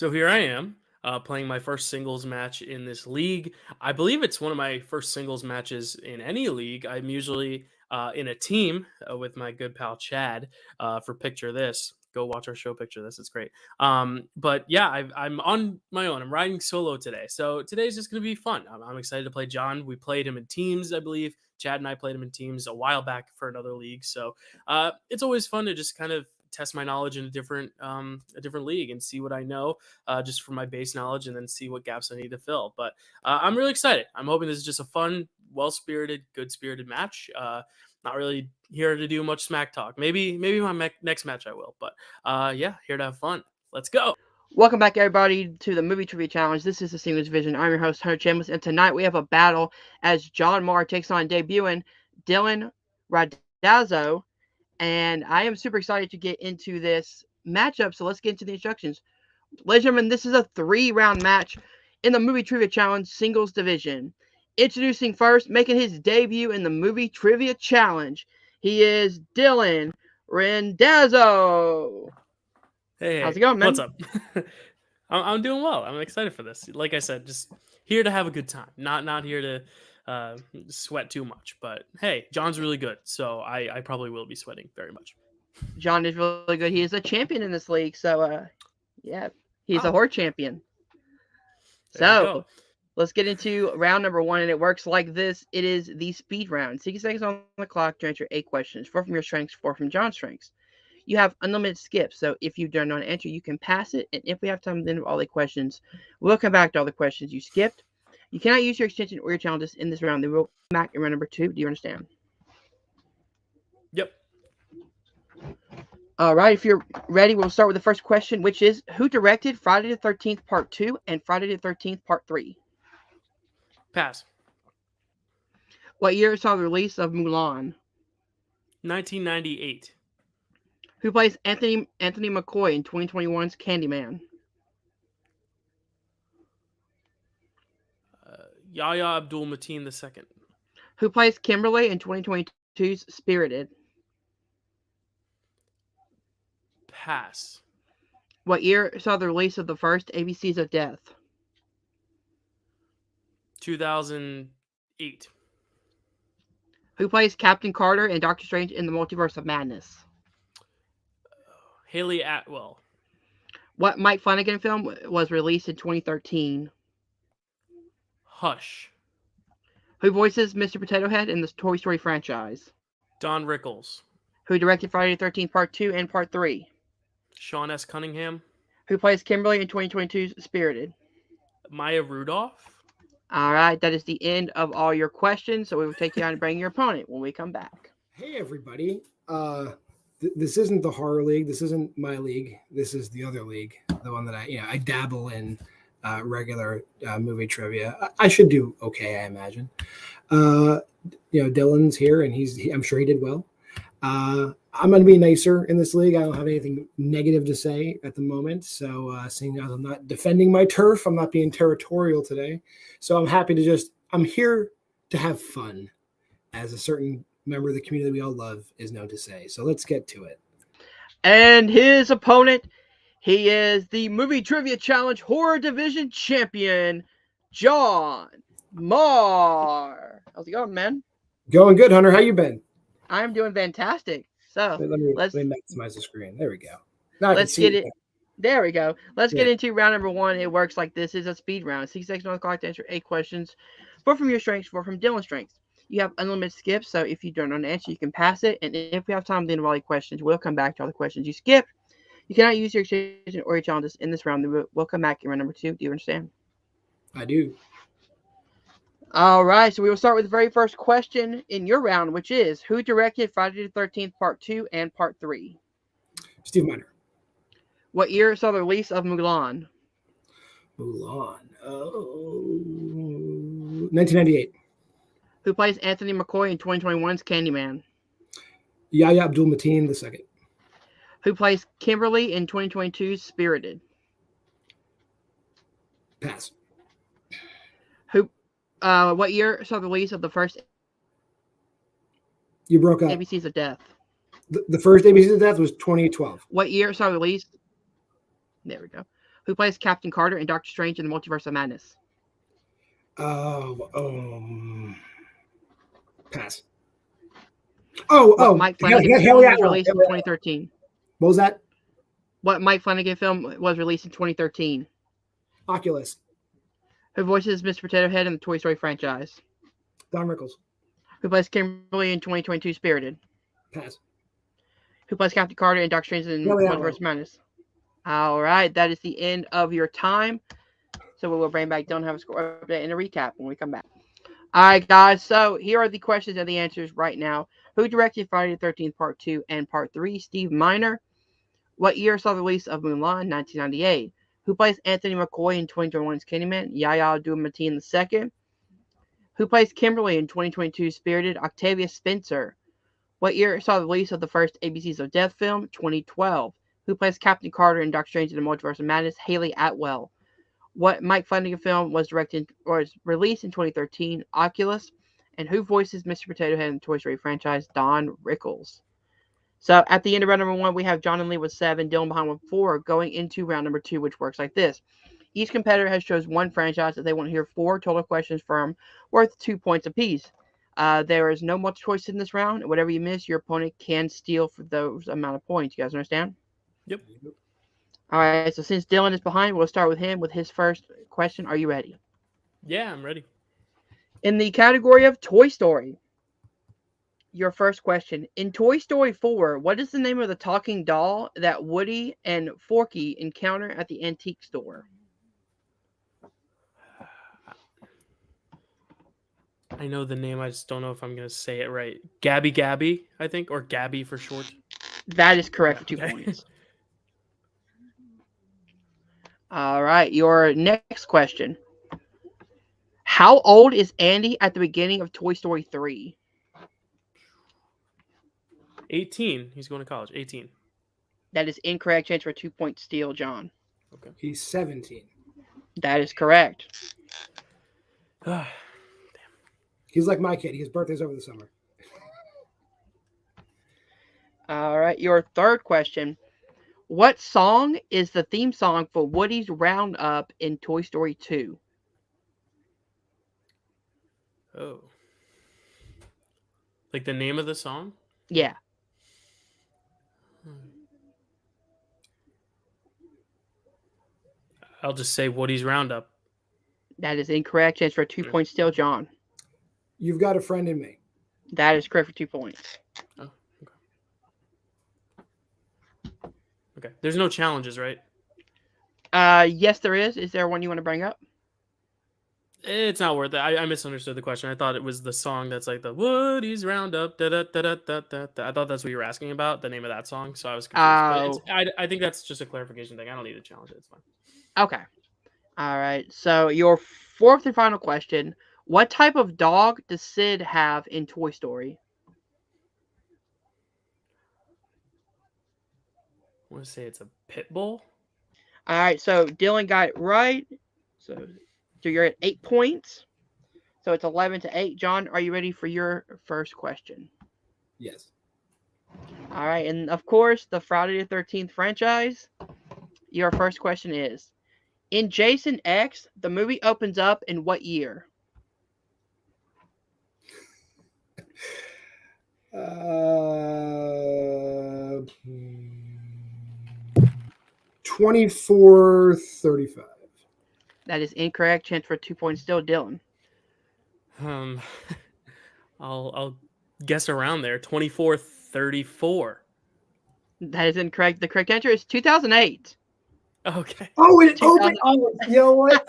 So here I am, playing my first singles match in this league. I believe it's one of my first singles matches in any league. I'm usually in a team with my good pal Chad for Picture This. Go watch our show, Picture This. It's great. But yeah, I'm on my own. I'm riding solo today. So today's just going to be fun. I'm excited to play John. We played him in teams, I believe. Chad and I played him in teams a while back for another league. So it's always fun to just kind of test my knowledge in a different league and see what I know just from my base knowledge, and then see what gaps I need to fill. But I'm really excited. I'm hoping this is just a fun, well-spirited, good-spirited match. Not really here to do much smack talk. Maybe my next match I will. But yeah, here to have fun. Let's go. Welcome back, everybody, to the Movie Trivia Challenge. This is the Singles Division. I'm your host, Hunter Chambers, and tonight we have a battle as John Maher takes on debuting Dylan Randazzo, and I am super excited to get into this matchup, so let's get into the instructions. Ladies and gentlemen, this is a 3-round match in the Movie Trivia Challenge Singles Division. Introducing first, making his debut in the Movie Trivia Challenge, he is Dylan Randazzo. Hey, how's it going, man? What's up? I'm doing well. I'm excited for this. Like I said, just here to have a good time. Not here to sweat too much. But hey, John's really good, so I probably will be sweating very much. John is really good. He is a champion in this league, so yeah, he's a horde champion. So let's get into round number 1, and it works like this. It is the speed round. 60 seconds on the clock to answer 8 questions. 4 from your strengths, 4 from John's strengths. You have unlimited skips, so if you don't know an answer, you can pass it, and if we have time at the end of all the questions, we'll come back to all the questions you skipped. You cannot use your extension or your challenges in this round. They will come back in round number 2. Do you understand? Yep. All right, if you're ready, we'll start with the first question, which is, who directed Friday the 13th Part 2 and Friday the 13th Part 3? Pass. What year saw the release of Mulan? 1998. Who plays Anthony McCoy in 2021's Candyman? Yahya Abdul-Mateen II. Who plays Kimberly in 2022's Spirited? Pass. What year saw the release of the first ABCs of Death? 2008. Who plays Captain Carter in Doctor Strange in the Multiverse of Madness? Haley Atwell. What Mike Flanagan film was released in 2013? Hush. Who voices Mr. Potato Head in the Toy Story franchise? Don Rickles. Who directed Friday the 13th Part 2 and Part 3? Sean S. Cunningham. Who plays Kimberly in 2022's Spirited? Maya Rudolph. All right, that is the end of all your questions, so we will take you on and bring your opponent when we come back. Hey, everybody. This isn't the horror league. This isn't my league. This is the other league, the one that I dabble in regular movie trivia. I should do okay, I imagine. Dylan's here, and I'm sure he did well. I'm going to be nicer in this league. I don't have anything negative to say at the moment. So seeing as I'm not defending my turf, I'm not being territorial today. So I'm here to have fun, as a certain member of the community we all love is known to say. So let's get to it. And his opponent, he is the Movie Trivia Challenge Horror Division Champion, John Maher. How's it going, man? Going good, Hunter. How you been? I'm doing fantastic. So let me maximize the screen. There we go. Let's get it. There we go. Let's get into round number 1. It works like this. It's a speed round. 60 seconds on the clock to answer 8 questions. 4 from your strengths, 4 from Dylan's strengths. You have unlimited skips, so if you don't know an answer, you can pass it. And if we have time at the end of all the questions, we'll come back to all the questions you skipped. You cannot use your extension or your challenges in this round. We'll come back in round number 2. Do you understand? I do. All right, so we will start with the very first question in your round, which is, who directed Friday the 13th Part 2 and Part 3? Steve Miner. What year saw the release of Mulan? 1998. Who plays Anthony McCoy in 2021's Candyman? Yahya Abdul-Mateen II. Who plays Kimberly in 2022's Spirited? Pass. What year saw the release of the first You broke up. ABCs of Death? The first ABCs of Death was 2012. What year saw the release? There we go. Who plays Captain Carter in Doctor Strange in the Multiverse of Madness? Pass. What Mike Flanagan film was released in 2013? What was that? What Mike Flanagan film was released in 2013? Oculus. Who voices Mr. Potato Head in the Toy Story franchise? Don Rickles. Who plays Kimberly in 2022 Spirited? Pass. Who plays Captain Carter in Doctor Strange in Multiverse of Madness? All right, that is the end of your time. So we will bring back Don't Have a Score update and a recap when we come back. All right, guys. So here are the questions and the answers right now. Who directed Friday the 13th Part 2 and Part 3? Steve Miner. What year saw the release of Mulan? 1998. Who plays Anthony McCoy in 2021's Candyman? Yahya Abdul-Mateen II. Who plays Kimberly in 2022 Spirited? Octavia Spencer. What year saw the release of the first ABCs of Death film? 2012. Who plays Captain Carter in Doctor Strange in the Multiverse of Madness? Haley Atwell. What Mike Flanagan film was released in 2013? Oculus. And who voices Mr. Potato Head in the Toy Story franchise? Don Rickles. So at the end of round number 1, we have John and Lee with 7, Dylan behind with 4, going into round number 2, which works like this. Each competitor has chosen one franchise that they want to hear 4 total questions from, worth 2 points apiece. There is no multiple choice in this round. Whatever you miss, your opponent can steal for those amount of points. You guys understand? Yep. All right, so since Dylan is behind, we'll start with him with his first question. Are you ready? Yeah, I'm ready. In the category of Toy Story, your first question. In Toy Story 4, what is the name of the talking doll that Woody and Forky encounter at the antique store? I know the name. I just don't know if I'm going to say it right. Gabby, I think, or Gabby for short. That is correct for 2 points. All right, your next question. How old is Andy at the beginning of Toy Story 3? 18. He's going to college. 18. That is incorrect. Chance for a 2-point steal, John. Okay. He's 17. That is correct. Damn. He's like my kid. His birthday's over the summer. All right, your third question. What song is the theme song for Woody's Roundup in Toy Story 2? Oh. Like the name of the song? Yeah. I'll just say Woody's Roundup. That is incorrect. Chance for a 2-point steal, John. You've got a friend in me. That is correct for 2 points. Oh, okay. There's no challenges, right? Yes, there is. Is there one you want to bring up? It's not worth it. I misunderstood the question. I thought it was the song that's like the Woody's Roundup. Da, da, da, da, da, da, da. I thought that's what you were asking about, the name of that song. So I was confused. But I think that's just a clarification thing. I don't need to challenge it. It's fine. Okay. All right. So your fourth and final question. What type of dog does Sid have in Toy Story? I want to say it's a pit bull. All right. So Dylan got it right. So you're at 8 points. So it's 11-8. John, are you ready for your first question? Yes. All right. And of course, the Friday the 13th franchise. Your first question is, in Jason X, the movie opens up in what year? 2435. That is incorrect. Chance for 2 points still, Dylan. I'll guess around there. 2434. That is incorrect. The correct answer is 2008. Okay. Oh, it opened. Oh, you know what?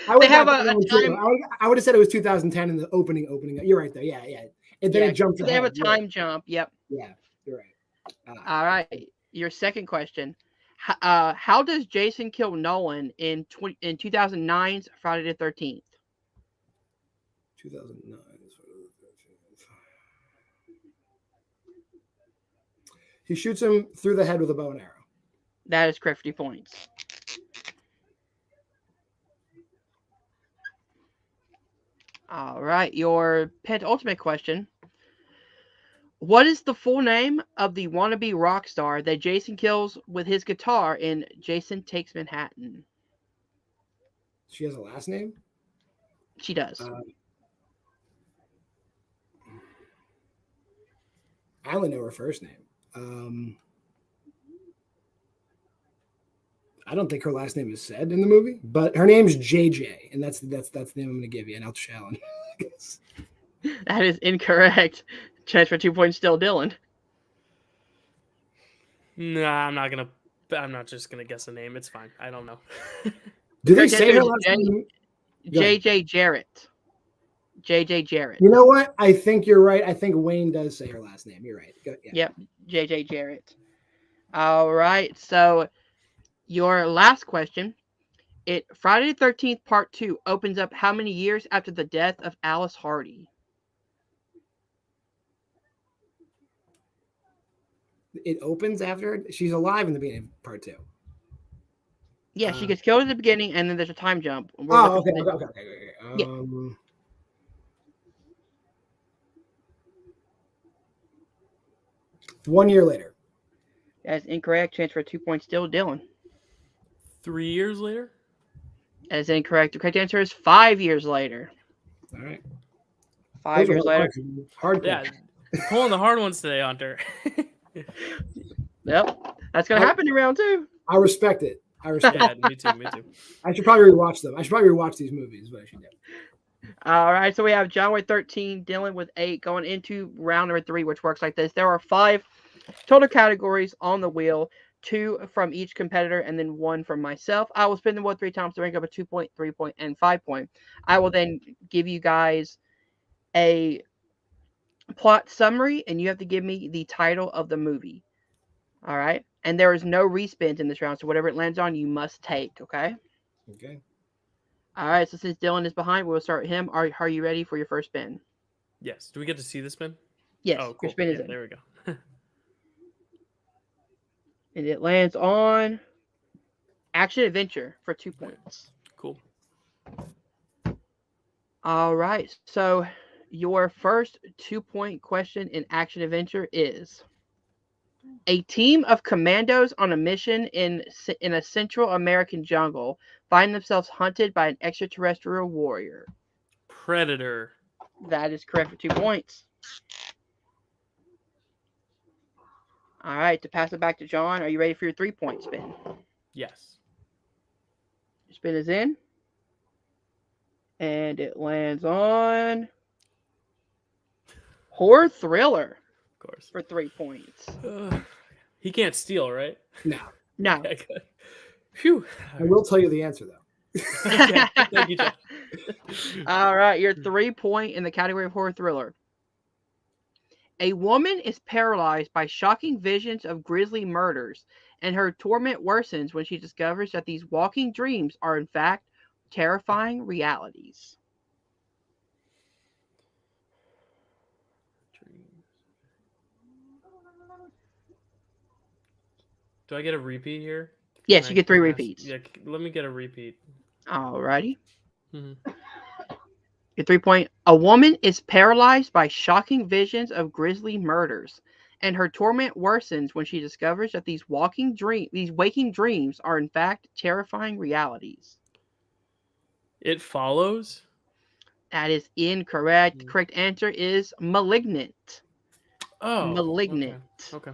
I would have said it was 2010 in the opening. You're right there. Yeah. And then it jumped. They have a time jump. Yep. Yeah, you're right. All right. Your second question. How does Jason kill Nolan in 2009's Friday the 13th? 2009. He shoots him through the head with a bow and arrow. That is correct. 50 points. All right. Your penultimate question. What is the full name of the wannabe rock star that Jason kills with his guitar in Jason Takes Manhattan? She has a last name. She does. I only know her first name. I don't think her last name is said in the movie, but her name's JJ, and that's the name I'm going to give you, and I'll challenge. That is incorrect. Chance for 2 points still, Dylan. Nah, I'm not just gonna guess a name. It's fine. I don't know. Do they Correct say answer her is last name? Go ahead. JJ Jarrett. JJ Jarrett. You know what? I think you're right. I think Wayne does say her last name. You're right. Yeah. Yep, JJ Jarrett. All right, so your last question. Friday the 13th Part 2 opens up how many years after the death of Alice Hardy? It opens after she's alive in the beginning of part 2. Yeah, she gets killed at the beginning, and then there's a time jump. Okay. Yeah. 1 year later. That's incorrect. Chance for 2 points still, Dylan. 3 years later. That is incorrect. The correct answer is 5 years later. All right. 5 years later. Hard Yeah, pulling the hard ones today, Hunter. Yep, that's gonna happen in round 2. I respect it. Yeah, me too. I should probably rewatch them. I should probably rewatch these movies, but I should do. All right, so we have John with 13, Dylan with 8, going into round number 3, which works like this. There are 5 total categories on the wheel, 2 from each competitor, and then 1 from myself. I will spin the wheel 3 times to rank up a 2 point, 3 point, and 5 point. I will then give you guys a plot summary, and you have to give me the title of the movie. All right, and there is no respins in this round, so whatever it lands on, you must take. Okay. Okay. All right, so since Dylan is behind, we'll start him. Are you ready for your first spin? Yes. Do we get to see the spin? Yes, Oh, cool. your spin is in. There we go. And it lands on action adventure for 2 points. Cool. All right, so your first 2-point question in action adventure is: a team of commandos on a mission in a Central American jungle find themselves hunted by an extraterrestrial warrior. Predator. That is correct for 2 points. All right, to pass it back to John, are you ready for your 3-point spin? Yes. Your spin is in. And it lands on horror thriller. Of course. For 3 points. He can't steal, right? No. No. Okay, good. Phew. I will tell you the answer, though. Okay. Thank you, John. All right, your 3-point in the category of horror thriller. A woman is paralyzed by shocking visions of grisly murders, and her torment worsens when she discovers that these walking dreams are, in fact, terrifying realities. Do I get a repeat here? Yes, you get 3 repeats. Yeah, let me get a repeat. Alrighty. Mm-hmm. Your 3-point. A woman is paralyzed by shocking visions of grisly murders, and her torment worsens when she discovers that these waking dreams are in fact terrifying realities. It Follows? That is incorrect. The correct answer is Malignant. Oh. Malignant. Okay.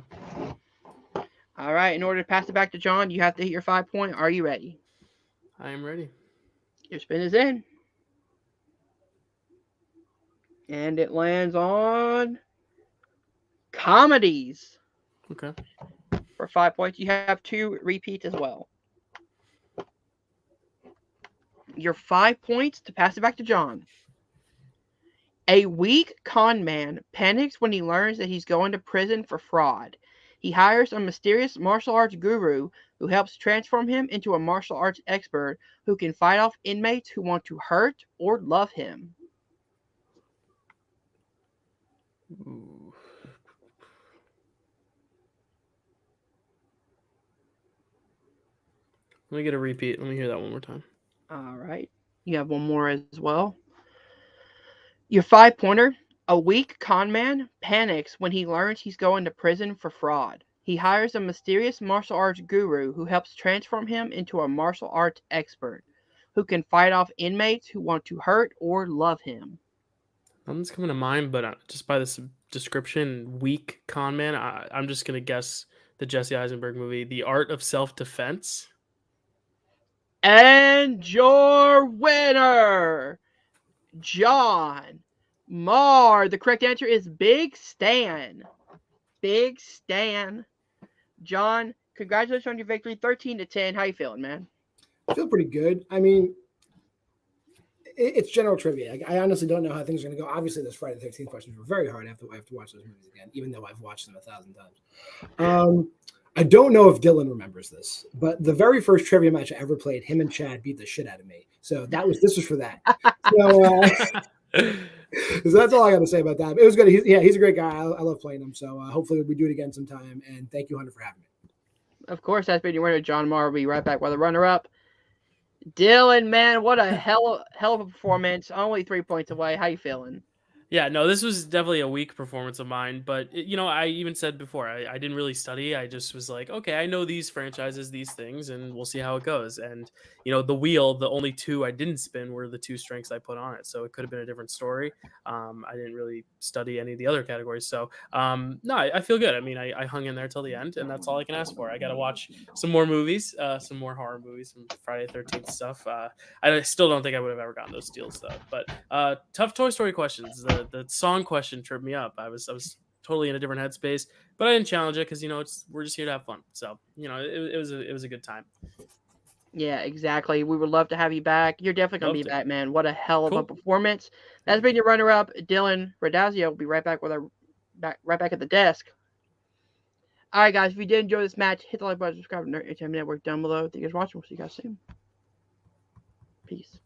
All right, in order to pass it back to John, you have to hit your 5-point. Are you ready? I am ready. Your spin is in. And it lands on comedies. Okay. For 5 points. You have 2 repeats as well. Your 5 points to pass it back to John. A weak con man panics when he learns that he's going to prison for fraud. He hires a mysterious martial arts guru who helps transform him into a martial arts expert who can fight off inmates who want to hurt or love him. Ooh. Let me get a repeat. Let me hear that one more time. All right. You have one more as well. Your 5-pointer. A weak con man panics when he learns he's going to prison for fraud. He hires a mysterious martial arts guru who helps transform him into a martial arts expert who can fight off inmates who want to hurt or love him. Nothing's coming to mind, but just by this description, weak con man, I'm just gonna guess the Jesse Eisenberg movie, The Art of Self Defense. And your winner, John Maher. The correct answer is Big Stan. Big Stan. John, congratulations on your victory, 13-10. How you feeling, man? I feel pretty good. I mean, it's general trivia. I honestly don't know how things are going to go. Obviously, those Friday the 13th questions were very hard. I have to watch those movies again, even though I've watched them 1,000 times. I don't know if Dylan remembers this, but the very first trivia match I ever played, him and Chad beat the shit out of me. So this was for that. So that's all I got to say about that. It was good. He's a great guy. I love playing him. So hopefully we do it again sometime. And thank you, Hunter, for having me. Of course, that's been your winner, John Maher. We'll be right back with the runner-up. Dylan, man, what a hell of a performance. Only 3 points away. How you feeling? Yeah, no, this was definitely a weak performance of mine, but I even said before, I didn't really study. I just was like, okay, I know these franchises, these things, and we'll see how it goes. And the wheel, the only two I didn't spin were the two strengths I put on it, so it could have been a different story. I didn't really study any of the other categories, so no, I feel good. I mean, I hung in there till the end, and that's all I can ask for. I got to watch some more movies, some more horror movies, some Friday the 13th stuff. I still don't think I would have ever gotten those deals though. But tough Toy Story questions. The song question tripped me up. I was totally in a different headspace, but I didn't challenge it because we're just here to have fun. So it was a good time. Yeah, exactly. We would love to have you back. You're definitely gonna be back, man. What a hell of a performance. That's been your runner-up, Dylan Randazzo. We'll be right back with right back at the desk. All right, guys. If you did enjoy this match, hit the like button, subscribe to Nerd Entertainment Network down below. Thank you guys for watching. We'll see you guys soon. Peace.